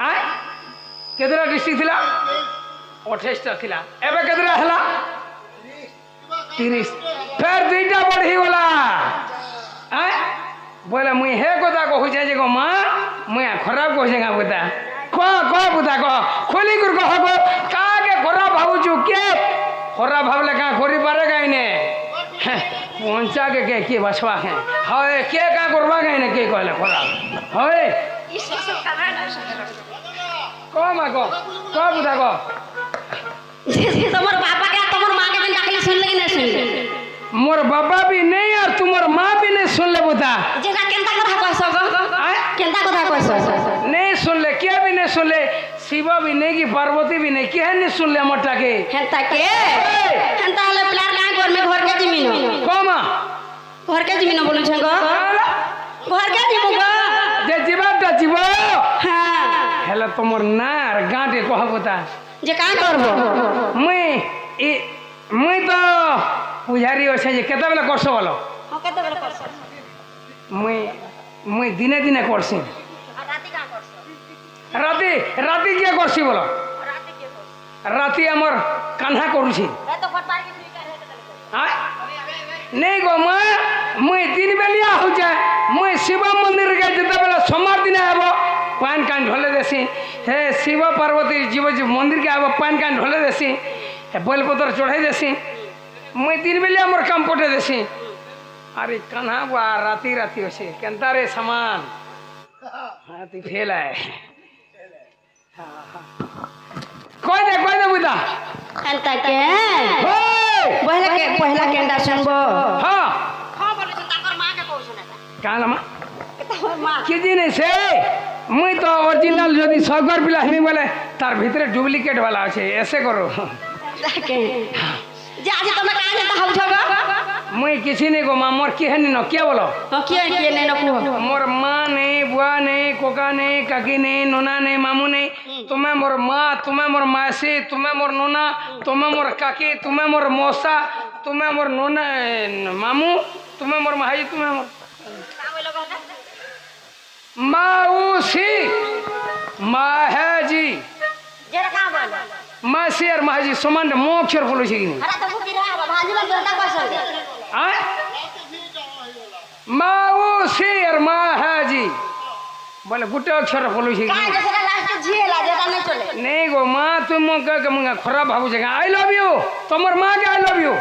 आए केतरा डिस्ट्रिक्ट थिला 28 टा थिला एबे केतरा हला 30 फिर दुईटा बढ़ी गला आए बोले मुई हे कोदा कहू छे जे गो मां मुई खराब कहू छे गा बुता को बुता को खोली कर कह को का के खराब भाबू छु के खराब भाबले का करि पारे गाई ने पहुंचा के बसवा है हाय के का करबा गाई ने के कहले खराब हाय को मा को बुता को तुम्हार बाबा के तुम्हार मां के दिन डाकले सुन ले ना सुन मोर बाबा भी नहीं और तुम्हार मां भी नहीं सुन ले बुता जेना केंता कथा कहसो गो केंता कथा कहसो नहीं सुन ले क्या भी नहीं सुन ले शिवा भी नहीं की पार्वती भी नहीं क्या नहीं सुन ले मोटा के हेंता हले प्लार का घर में घर के जमीन कोमा घर के जमीन बोलु छ गो घर के जीवो गो जे जीवाटा जीवो हां हेला तमोर नार गांटे कहबता जे का करबो मुई तो पुजारी अछि जे केते बेला करसो बोलो हां केते बेला करसो मुई दिने दिने करसी आ राती का करसो राती क्या करसी बोलो राती के करसो राती हमर कान्हा करूछी ए तो फटबार के स्वीकार है हां नहीं गो मुई दिन बेलिया हो जाए मुई शिव मंदिर के जते बेला सोमवार दिन आबो पान कान ढोले देसी हे शिव पार्वती जीव जी मंदिर के आबो पान कान ढोले देसी हे बेलपत्र चढ़ाई देसी मुई दिन बेलिया मोर काम पटे देसी अरे कान्हा बा राती होसे केनता रे सामान हाथी फेल है कोई दे बुदा हेंता के पहला केंदा सुनबो हां बोले छ ताकर मां के कहू सुना काला मां ताकर मां के दिन से मुई तो ओरिजिनल जदी 100 पिला हमी बोले तार भीतर डुप्लीकेट वाला আছে ऐसे करो ताके जे आज तुम का जानता हौ छगो मुई किसी नहीं को मां मोर के हनी न क्या बोलो के ने न को मोर मां नहीं बुआ नहीं कोका नहीं काकी नहीं नोना नहीं मामू नहीं तुम्हें मोर मां तुम्हें मोर मासी तुम्हें मोर नोना तुम्हें मोर काकी तुम्हें मोर मौसा तुम्हें मोर नोना मामू तुम्हें मोर माई तुम्हें मोर माऊसी माहेजी जेरा का बोल मासी और माहेजी समान मोक्षर बोलो छी कि अरे तो बुकी रहा भाजी में जनता कहसो आ माऊसी और माहेजी बोले गुटे अक्षर बोलो छी का जसरा लास्ट झिएला जेता नहीं चले नहीं गो मां तुम का मंगा खराब भाबू जगह आई लव यू तमर मां के आई लव यू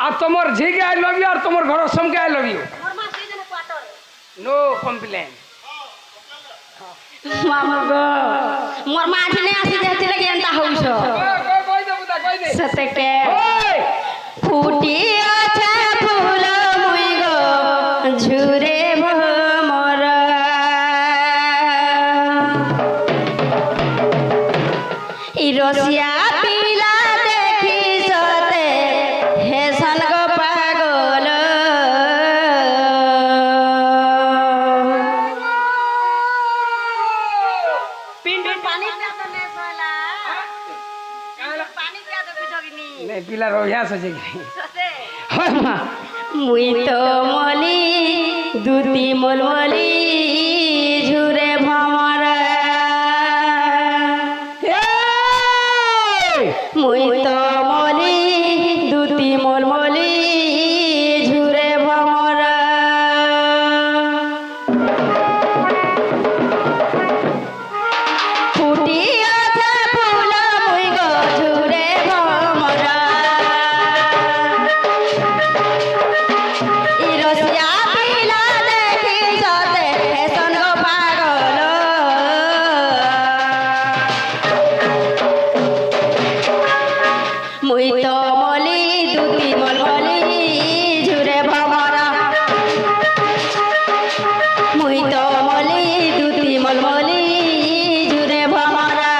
आ तमर झी के आई लव यू और तमर घर सम के आई लव यू मोर मां से जने क्वार्टर नो कंप्लेन मामा गो मोर मां जी ने आसी जेती लगे एंता होउछो कोई दे सते के ओए फूटी अच्छा फूल मुई गो झुरे मोर ई रसिया पीला देखी सते हे सन गो पागल पिंड पानी का तो ने सोला पानी क्या तो बिजोगिनी नहीं पिला रोया सजे सते हां मां मुई तो मली दूती मोलमली झुरे भमर मुई तो मली दूती मोलमली झुरे भमर फूटी अच्छा फूल मुई गो झुरे भमर ई रसिया पीला देखी सते फैशन गो पागल मुई तो मली दूती मलमली झुरे भमरा मुई तो मली दूती मलमली झुरे भमरा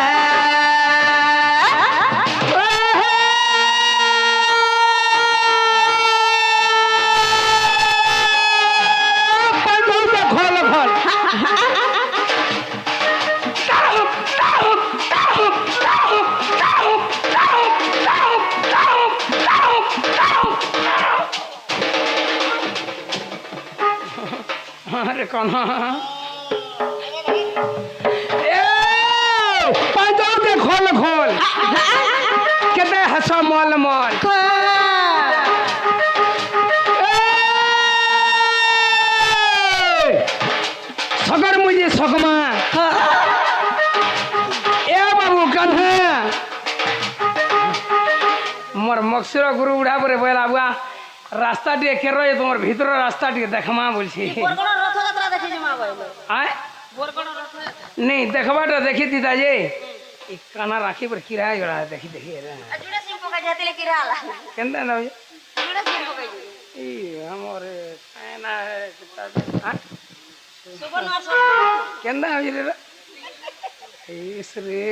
खोल खोल अरे कौन যে সকমা এ বাবু কান্হা মোর মকসুর গুরু উড়া পরে বলা বুয়া রাস্তা টিকে কের তোমার ভিতর রাস্তা টিকে দেখমা বলছি বরগড় রথযাত্রা দেখিছি মা ভাই আয় বরগড় রথযাত্রা নেই দেখবাটা দেখি দিতা যে এই কানা রাখি পরে কিরা গড়া দেখি দেখি জুড়ে সিং পকাই যাতিলে কি রালা কেনতা না জুড়ে সিং পকাই এই हमरे काना है সুবর্ণ আর केंदा हो रे इस रे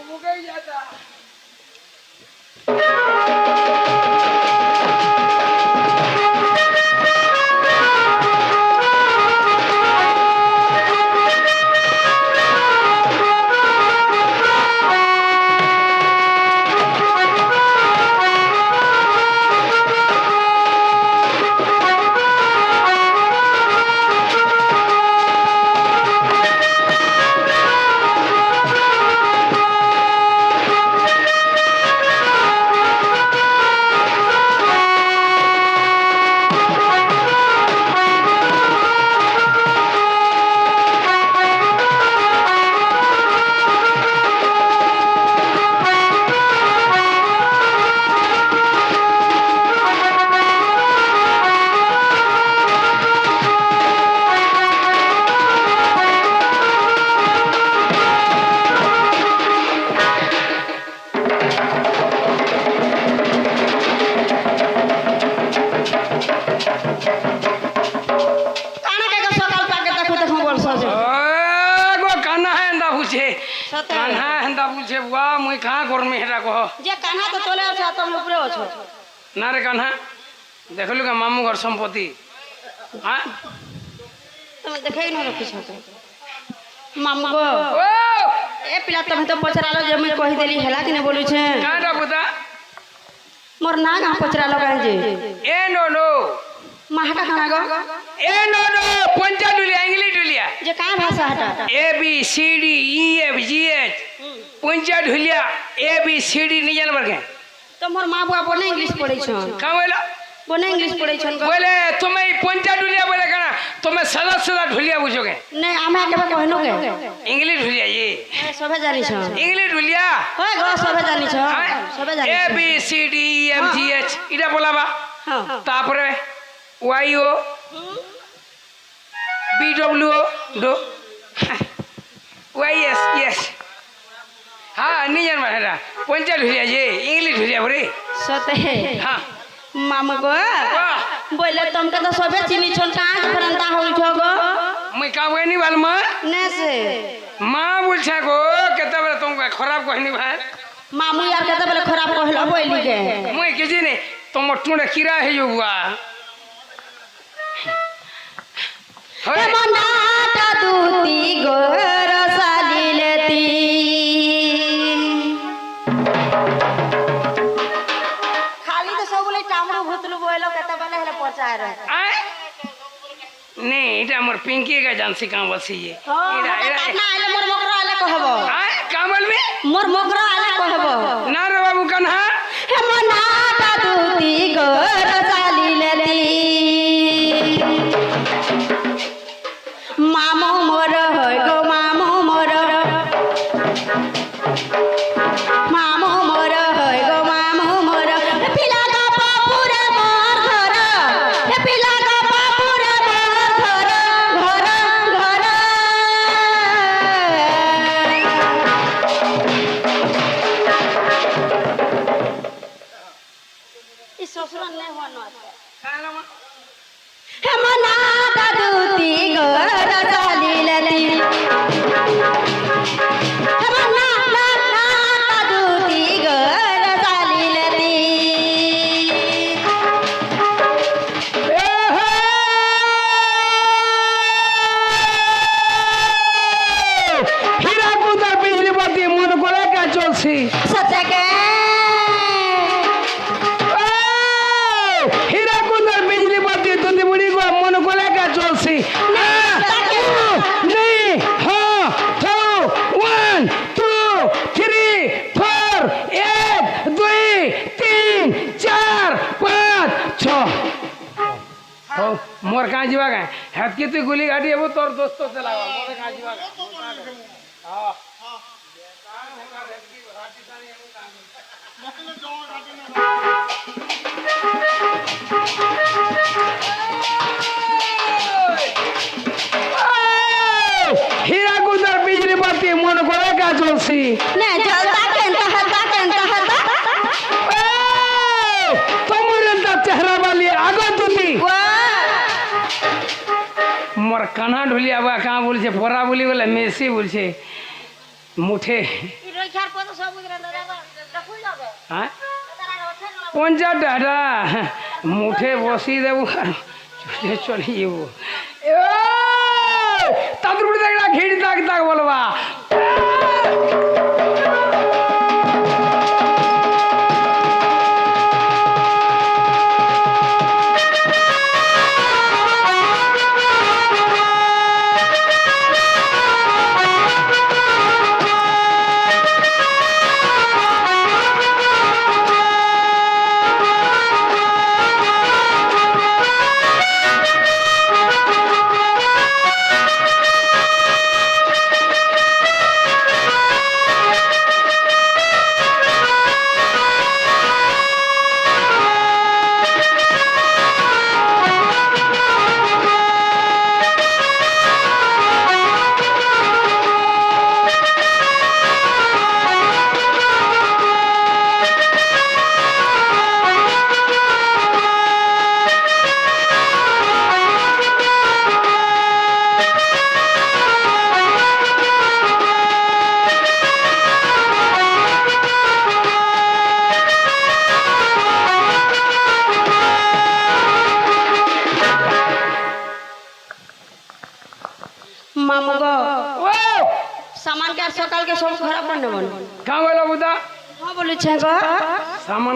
मुगई जाता कान्हा हेंदा पूछे बुआ मुई कहाँ करमी हेटा कह जे कान्हा तो तोले আছে তুমি উপরে আছো ना रे कान्हा देखलु का मामू घर संपत्ति हाँ তুমি দেখাই না রখিছ তো মামু গো ओ ए पिला তুমি তো পছরালো যে মুই কহি দেলি হেলা কিনে বলুছে काटा बुता मोर ना गा पछरालो काहे जे ए नो नो माहटा खाना गो ए नो नो पंचा डुलिया इंग्लिश डुलिया जे काय भाषा हटा A B C D E F G H पंचा डुलिया ए बी सी डी नहीं जान बरके तो मोर मां बुआ बोने इंग्लिश पढ़ै छ का बोला बोने इंग्लिश पढ़ै छन गो बोले तुम्हें पंचा डुलिया बोले कना तुम्हें सदा सदा ढुलिया बुझोगे नहीं आमे केबे कहनो के इंग्लिश ढुलिया ये सबे जानि छ इंग्लिश ढुलिया होय गो सबे जानि छ सबे जानि A B C D E F G H इटा बोलाबा हां तापरे Y O B W O डो वाई एस यस हाँ नहीं जान हेटा पंचा ढुलिया ये इंग्लिश ढुलिया बरे सते हाँ मामा गो बोले तुमके तो सबे चिनी छन कहां के फरंता होल छ गो मैं का बनी वाल मां ने से मां बोलछा गो केते बेले तुमके खराब कहनी भाई मामू यार केते बेले खराब कहलो बोली के मैं किसी ने तुम टुंडे किरा है जो हुआ ए मनाटा दूती गोर सालिलेती खाली तो सब बोले टामरो भूतलु बोलो केते बेले हेले पहुंचाए रहे आए नहीं इटा मोर पिंकी का जानसी काम बसी ये ना आले मोर मगरो आले कहबो आए कामल में मोर मगरो आले कहबो ना रे बाबू कन्हा हे मनाटा दूती गोर सालिलेती मामू मोर होय गो मामू मोर मामू मोर होय गो मामू मोर हे पिला गा बापुरे मोर घर हे पिला गा बापुरे मोर घर घर ई ससुर ने होनो কাঁ যা গাঁ হেতকি তুই গুলি ঘাটি হব তোর দোস্ত লাগা মতে কাঁ যা গাঁ হ্যাঁ হীরাকুদার বিজলি বাতি মন করে কা চলছি নে জলতা কেনতা হতা তোমার চেহারা বালি আগত দুটি মোর কানা ঢুলিয়া বা কাঁ বলছে পরা বলি বলে মেসি বলছে মুঠে হ্যাঁ 50 টাকা মুঠে বসি দেবো আর চলে চলে যাবো তাদের উপরে দেখ ঘিড়ি দাগ দাগ বলবা মামু গো ও সামান কে সকাল কে সব খারাপ করে নেব কাঁ বলো বুদা হ্যাঁ বলেছে গো সামান